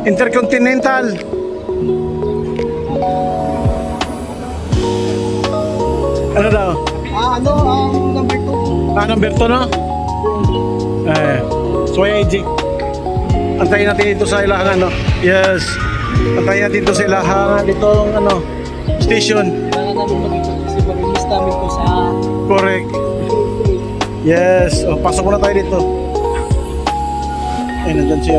Intercontinental. Ano daw? Number 2. Number 2 no? So Ejik. Antayin natin dito sa ilahan no? Yes. Antayin natin dito sa ilahan itong station. Kailangan namin mag-ikot kasi mag-release namin ko sa... Correct. Yes. Pasok muna tayo dito. Ay, nandyan si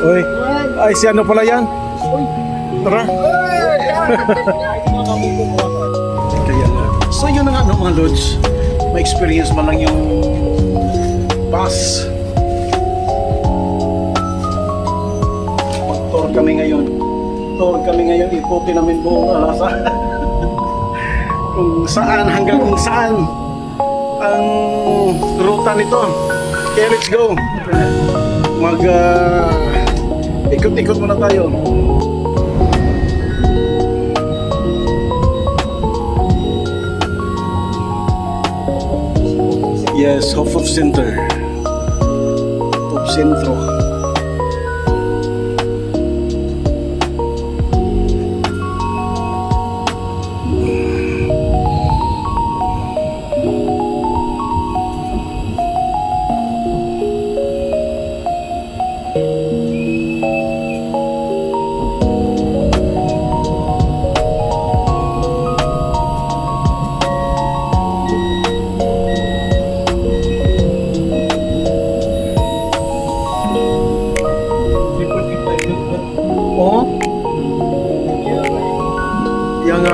Uy. Ay, si pala yan? Tara. Kaya nga. So yun na nga mga lods. Ma-experience man lang yung bus. Mag-tour kami ngayon. Ikutin namin buong Alasa. Kung saan hanggang kung saan ang ruta nito. Kaya let's go. Ikot-ikot muna tayo. Yes, Hof of Center. Hof Centro. Oh? Yang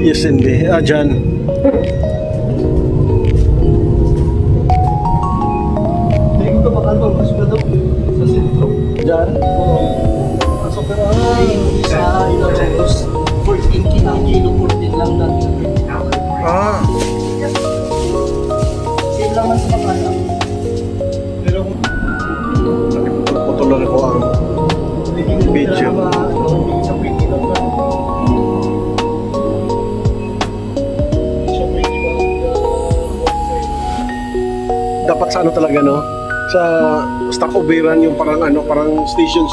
Yes, hindi. Dyan. Sa sentro. Dyan. Pasok pero sa Ilocos 14 ang kilo 14 lang dati. Same lang man sa Makala. Pero Putulan ko ang video. Sa 20 lang ba? Dapat sa talaga sa stopoveran yung parang station.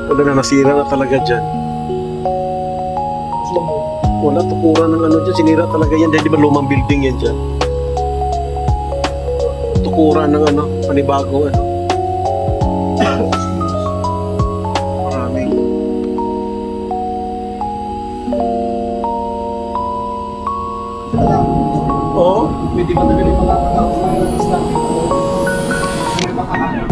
Wala na, nasira na talaga dyan. Wala, tukuran ng dyan, sinira talaga yan dahil di ba lumang building yan dyan. Tukuran ng panibagong maraming. Oo. Pwede ba na ganito makakalaw sa starting ko? May makakalaw.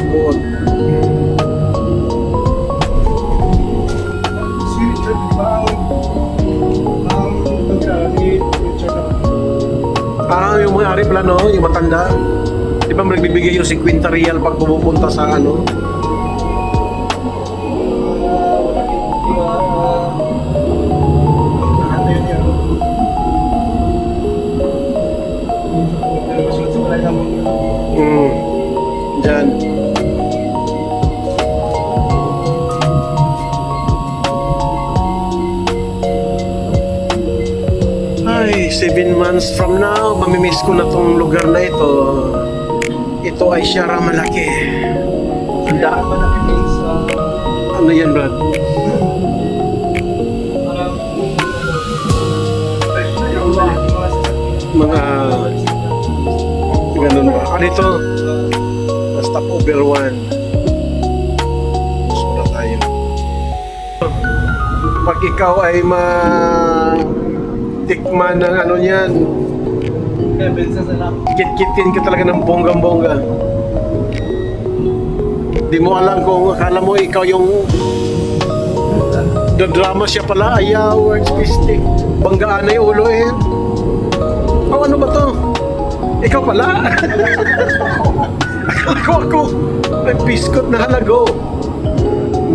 Kuot. Si Richard, di ba ang nagkalit, Richard? Yung may-ari pala yung matanda. Di ba magbibigay yung 50 real pag pumupunta sa dyan. Ay, 7 months from now, mamimiss ko na tong lugar na ito. Ito ay Sierra Malaki. Kaya ba nakikinig sa... Ano yan, Brad? Mga ganun ba? Ano ito? Stopover 1. Muna tayo. Pag ikaw ay tikman ng niyan, kit-kitin ka talaga ng bonggang-bongga. Di mo alam kung akala mo ikaw yung drama siya pala, ayaw, artistic, banggaan na yung ulo Oh, ano ba to? Ikaw pala? Ako, may biskot na halago.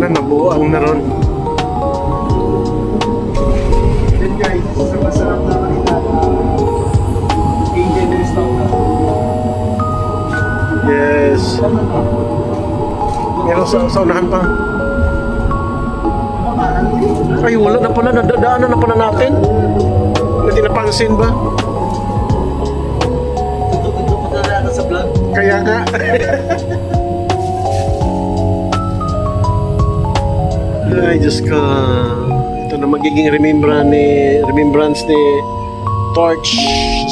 na, nabuang na ron. Then guys, sa masarap na kanila Angel Restaurant. Yes. Meron sa unahan pa. Ay, wala na pala. Nadadaanan na pala natin. Hindi napansin ba? Ito pa talaga sa vlog. Kaya nga. Ay, Diyos ko. Ito na magiging remembrance ni Torch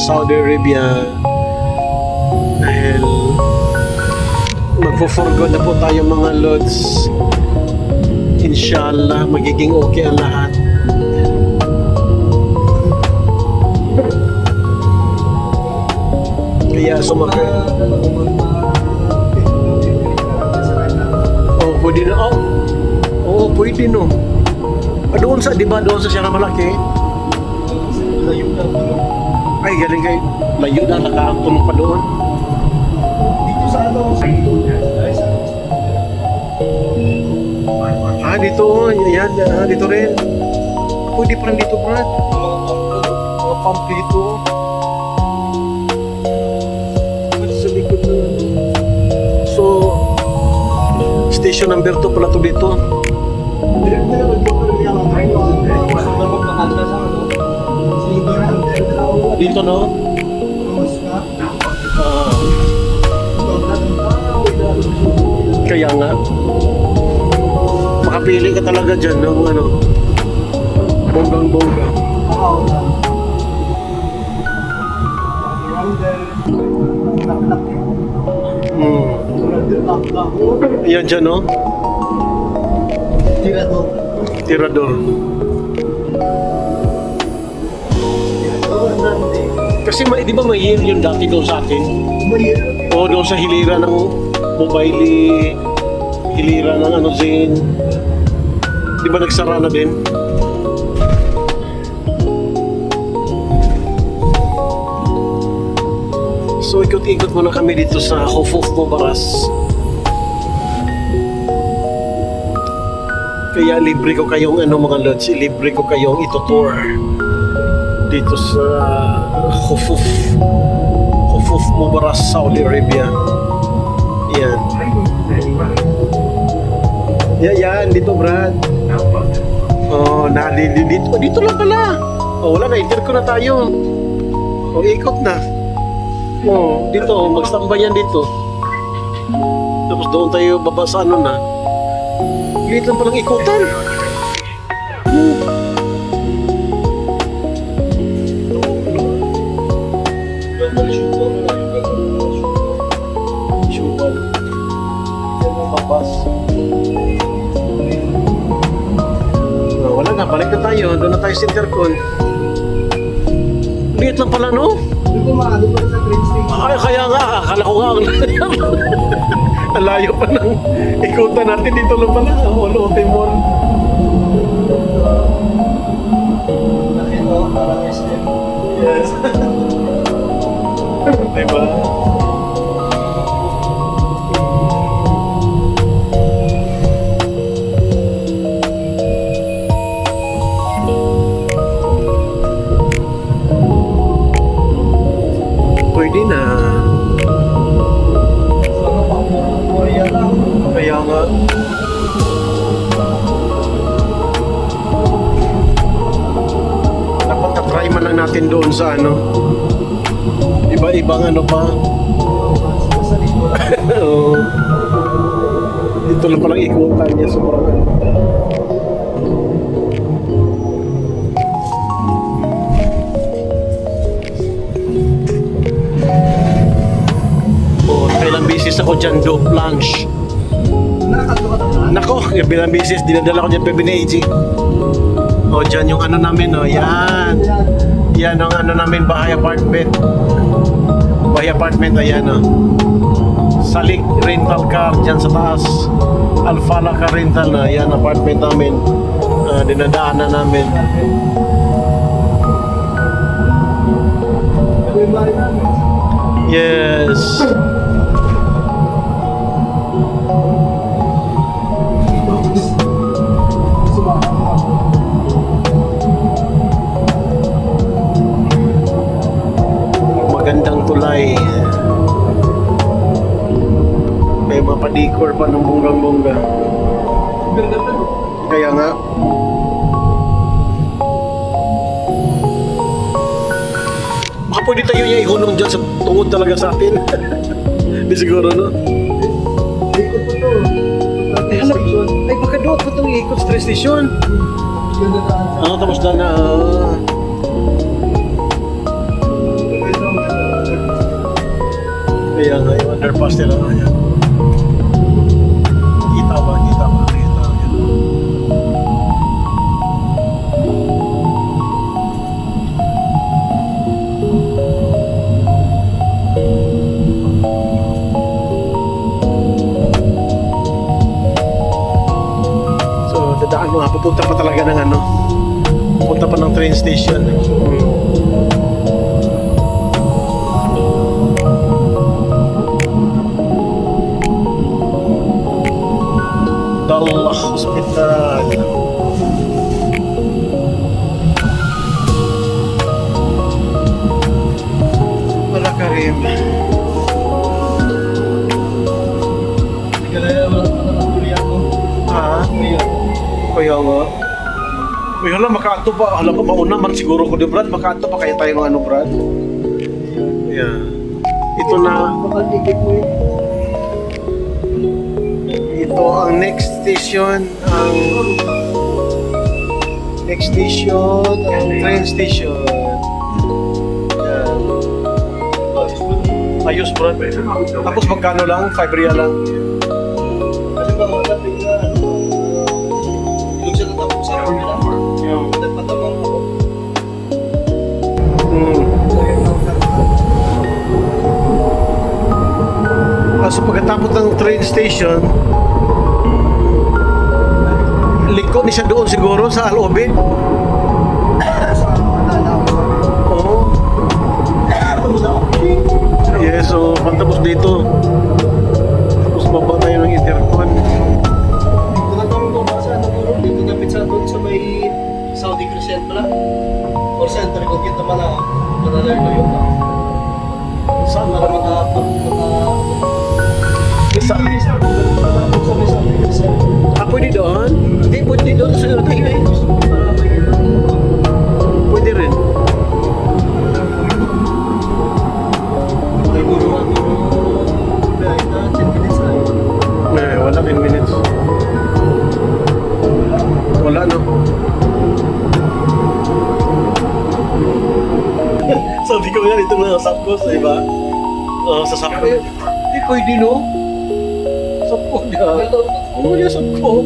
Saudi Arabia. Dahil magpo-forgo na po tayo mga lods. Inshallah, magiging okay ang lahat. Kaya sumakay. Oh, pwede na. Oh, oo, pwede no. Doon sa, di ba doon sa siya na malaki? Layo na. Ay, galing kay layo na, nakaangkon pa doon. Dito sa ano? Sa ito. Ah, dito, yan, dito rin. Pwede pa rin dito, Brad. Mga pump dito. Sa likod na. So, station number 2 pala to dito. Dito, no? Ah, kaya nga. Makapili ka talaga dyan ng ano, bonggang-bongga. Ayan dyan, no? Tirador. Kasi di ba may year yun dati doon sa atin? O doon sa hilira ng mobile, hilira ng ano Zane. Di ba nagsara na din? So ikot-ikot muna kami dito sa Hufuf Mubaras. Kaya libre ko kayong ano mga lods, libre ko kayong itutour dito sa Hufuf Mubaras, Saudi Arabia. Yan. Yan, dito Brad. Oh, dito lang pala. Oh, wala na, interko na tayo. Oh, ikot na. Oh, dito, mag-standby yan dito. Tapos doon tayo baba sa ano na. Liit lang palang ikutan. Syubal. Yan ang babas. Wala na, balik na tayo. Doon na tayo sa intercon. Liit lang pala, no? Hindi ko maano pa sa train station. Ay, kaya nga, akala ko nga ang layo pa ng ikutan natin dito lang pala. Walo, Timor. Nakito, parang SM. Yes. Diba? Pwede na. Sana pa, Korea lang. Kaya nga. Dapat na-try man lang natin doon sa ano. Iba-ibang ano pa. Sa likod. Oo. Dito lang palang ikutan niya sobrang ano. Oh, kailang bisis ako dyan do lunch. Nakakatuwa ka na. Nako, yung bilang bisis dinadala ko dyan Pebinaiji. Oh, dyan yung ano namin, oh, yan. Yan ang ano namin, bahay apartment. Bahay apartment, ayan, oh. Salik rental car dyan sa taas. Alfala car rental na, yan apartment namin. Dinadaanan namin. Yes. July. May mga padikor pa ng bonggang-bongga. Kaya nga. Baka pwede tayo niya ihunong dyan sa tungod talaga sa atin. Di siguro, no? Ikot po to. Ay, hala. Ay, baka doon pa itong ikot sa train station. Ganda na. Tapos na. Kaya nga, yung underpass nila na yan. Kita ba? Kita. Yan. So, dadaan mo nga. Pupunta pa talaga ng ano. Pupunta pa ng train station. Dallah Hospital. Wala ka rin. Kaya wala pa natuloy ako. Ha? Kaya nga. Uy, hala, makaato pa. Hala, mauna man siguro ko di, Brad. Makaato pa kaya tayo ng ano, Brad? Yeah. Ito na. Baka ticket mo yun. Ito ang next station. Ang train station. Yan. Ayos, Brad. Tapos magkano lang? 5 real lang. Kasi ba wala pila, yung sa tatapos sa kamera, nagpatamang ako. So pagkatapos ng train station, liko ni siya doon siguro sa Al-Obid. Oo. Yes, so pantapos dito. Tapos baba tayo ng intercon. Dito na kami bumasa, dito na pizza doon sa may Saudi Crescent pala. Or center ko kita pala, manalar ko yun. Saan Para na? sa may Saudi Crescent. Pwede doon? Hindi, pwede doon sa sunod tayo eh. Pwede rin. Ay, guro na dahil na 10 minutes lang. Wala 10 minutes. Wala, no? Sabi ko nga dito na sa Sapcos, di ba? Sa Sapcos. Hindi pwede, no? Sapco, di ba? Oo, yung Sapco.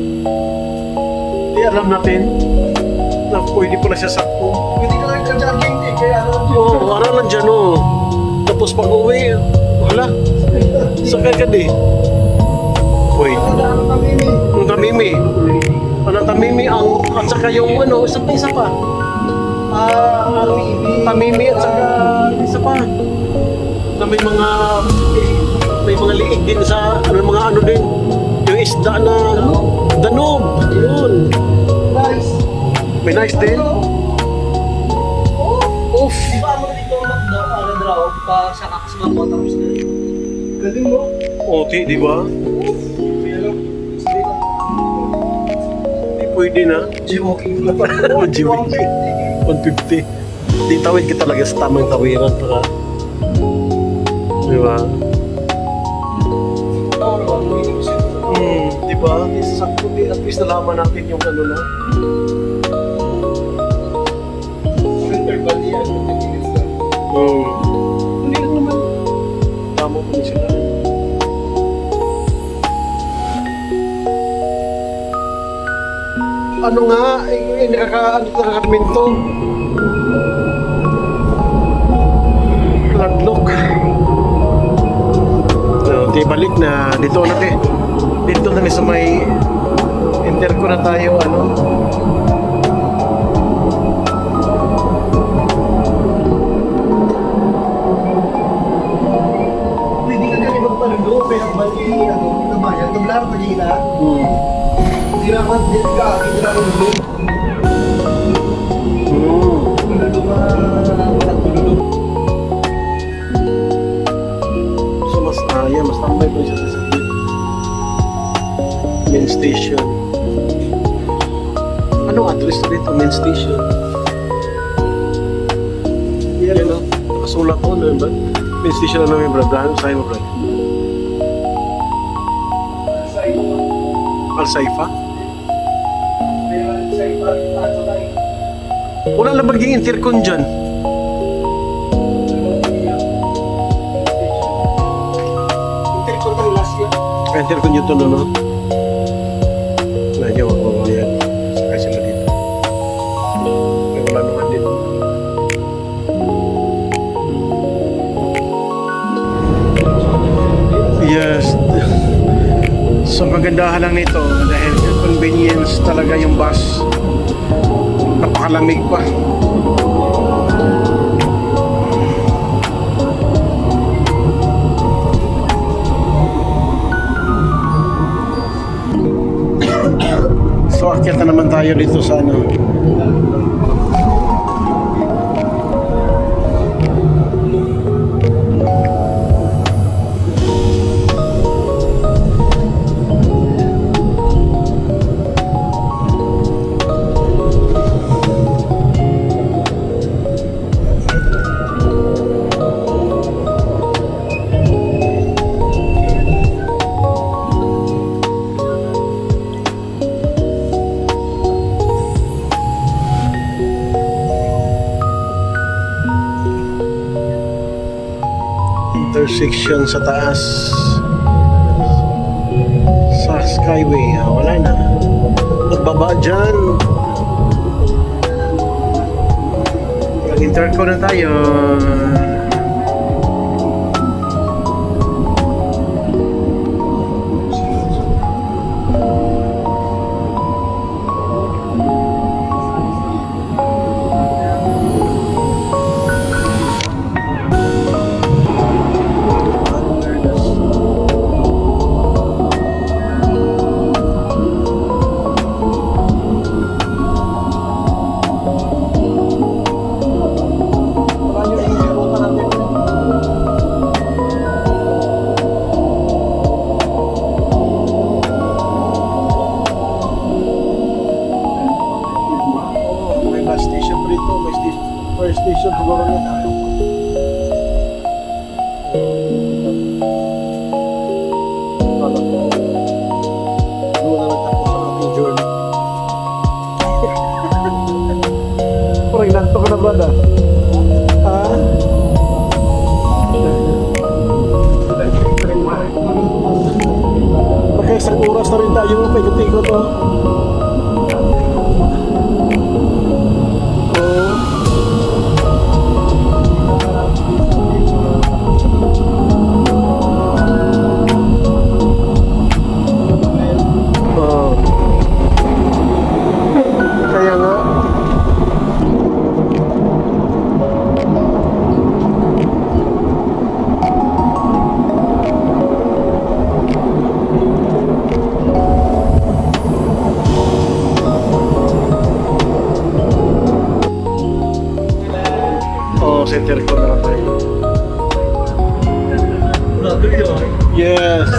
Di alam natin na pwede pala siya Sapco. Hindi ka lang ka-jogging eh, kaya alam mo. Oo, ara lang dyan, no? Tapos pag uwi, wala. Sakay ka di. Wait. Ano kami ni? Ang tamimi. Ang tamimi ang at saka yung ano, isa pa. Tamimi at saka isa pa. Na may mga liig din sa mga ano din. Yung isda na danog. Yun. Guys, May nice din. Oof. di ba mo dito makdo, draw, pa sa kakas mga bota ko sa galing mo. Oti, di ba? Kaya lang, sige lang. Di pwede na. G-walking na pa. G-walking. 150. Di tawid ka talaga sa tamang tawiran para. Di ba? Di ba? Di sa sakto, at least nalaman natin yung ano na. Interval niya, 15 minutes lang. Hindi lang naman. Tama po sila. Ano nga, nakakaminto. Ladlock. So, di balik na. Dito na sa may interco na tayo, ano. Pwede ka ganun magpalulo, pero bali, kabayan, kablar pa nila. Hindi naman, hindi naman lulo. Lulo nga, tululog. Nakastambay po siya sa sakit. Main station. Anong address na dito? Main station. Yan o. Nakasulat ko na ba? Main station na namin, brad. Ano sa'yo mo, brad? Al-Saifa? Wala lang maging intercon dyan. Intercon ng last year. Intercon nyo ito, no? Nandiyo ako, yan. Sakay sila dito. Kaya wala naman dito. Yes. So kagandahan lang nito dahil convenience talaga yung bus. Napakalamig pa. So akyat na naman tayo dito sa ano. Intersection sa taas sa Skyway. Wala na. Nagbaba dyan. Nag-interco na tayo. May bus station pa rito. May fire station siguro na. Kala ko. Doon na nagtapos ang ating journey. Parang nanto ka na, brada. Ah? Baka isang oras na rin tayo paikot-ikot, oh. Kaya nga. Center ko na tayo. Yes.